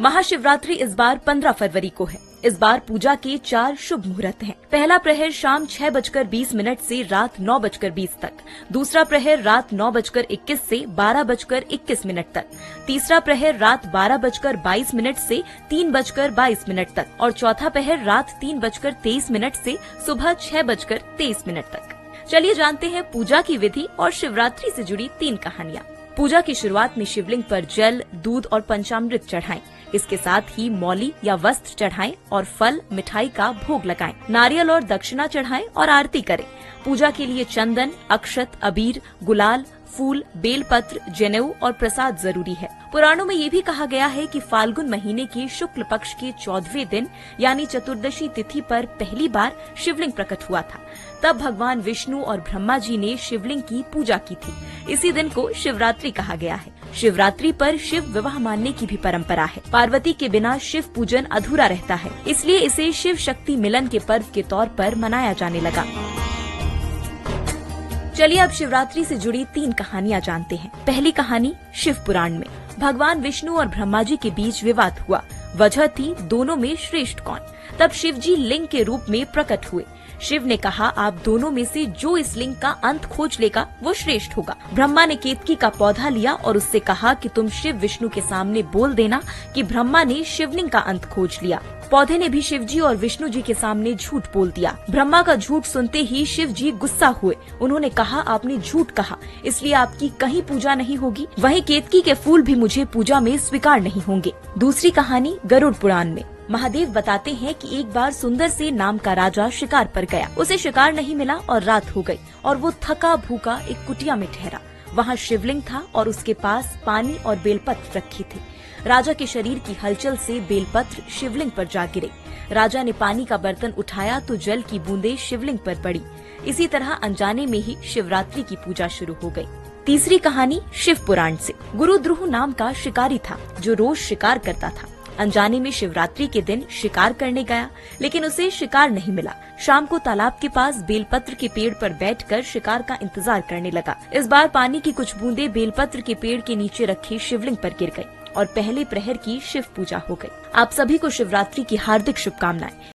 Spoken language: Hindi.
महाशिवरात्रि इस बार 15 फरवरी को है। इस बार पूजा के 4 शुभ मुहूर्त हैं। पहला प्रहर शाम 6:20 से रात 9:20 तक, दूसरा प्रहर रात 9:21 से 12:21 तक, तीसरा प्रहर रात 12:22 से 3:22 तक और चौथा प्रहर रात 3:23 से सुबह 6:23 तक। चलिए जानते हैं पूजा की विधि और शिवरात्रि से जुड़ी 3 कहानियाँ। पूजा की शुरुआत में शिवलिंग पर जल, दूध और पंचामृत चढ़ाएं। इसके साथ ही मौली या वस्त्र चढ़ाएं और फल, मिठाई का भोग लगाएं। नारियल और दक्षिणा चढ़ाएं और आरती करें। पूजा के लिए चंदन, अक्षत, अबीर, गुलाल, फूल, बेलपत्र, जनेऊ और प्रसाद जरूरी है। पुराणों में ये भी कहा गया है कि फाल्गुन महीने के शुक्ल पक्ष के 14वें दिन यानी चतुर्दशी तिथि पर पहली बार शिवलिंग प्रकट हुआ था। तब भगवान विष्णु और ब्रह्मा जी ने शिवलिंग की पूजा की थी। इसी दिन को शिवरात्रि कहा गया है। शिवरात्रि पर शिव विवाह मानने की भी परंपरा है। पार्वती के बिना शिव पूजन अधूरा रहता है, इसलिए इसे शिव शक्ति मिलन के पर्व के तौर पर मनाया जाने लगा। चलिए अब शिवरात्रि से जुड़ी 3 कहानियाँ जानते हैं। पहली कहानी शिव पुराण में। भगवान विष्णु और ब्रह्मा जी के बीच विवाद हुआ। वजह थी दोनों में श्रेष्ठ कौन। तब शिव जी लिंग के रूप में प्रकट हुए। शिव ने कहा, आप दोनों में से जो इस लिंग का अंत खोज लेगा वो श्रेष्ठ होगा। ब्रह्मा ने केतकी का पौधा लिया और उससे कहा कि तुम शिव विष्णु के सामने बोल देना कि ब्रह्मा ने शिवलिंग का अंत खोज लिया। पौधे ने भी शिव जी और विष्णु जी के सामने झूठ बोल दिया। ब्रह्मा का झूठ सुनते ही शिव जी गुस्सा हुए। उन्होंने कहा, आपने झूठ कहा, इसलिए आपकी कहीं पूजा नहीं होगी। वहीं केतकी के फूल भी मुझे पूजा में स्वीकार नहीं होंगे। दूसरी कहानी गरुड़ पुराण में। महादेव बताते हैं कि एक बार सुंदर से नाम का राजा शिकार पर गया। उसे शिकार नहीं मिला और रात हो गई और वो थका भूखा एक कुटिया में ठहरा। वहाँ शिवलिंग था और उसके पास पानी और बेलपत्र रखी थी। राजा के शरीर की हलचल से बेलपत्र शिवलिंग पर जा गिरे। राजा ने पानी का बर्तन उठाया तो जल की बूंदें शिवलिंग पर पड़ी। इसी तरह अनजाने में ही शिवरात्रि की पूजा शुरू हो गई। तीसरी कहानी शिव पुराण से। गुरु द्रुह नाम का शिकारी था जो रोज शिकार करता था। अनजाने में शिवरात्रि के दिन शिकार करने गया, लेकिन उसे शिकार नहीं मिला। शाम को तालाब के पास बेलपत्र के पेड़ पर बैठकर शिकार का इंतजार करने लगा। इस बार पानी की कुछ बूंदें बेलपत्र के पेड़ के नीचे रखी शिवलिंग पर गिर गई और पहले प्रहर की शिव पूजा हो गई। आप सभी को शिवरात्रि की हार्दिक शुभकामनाएं।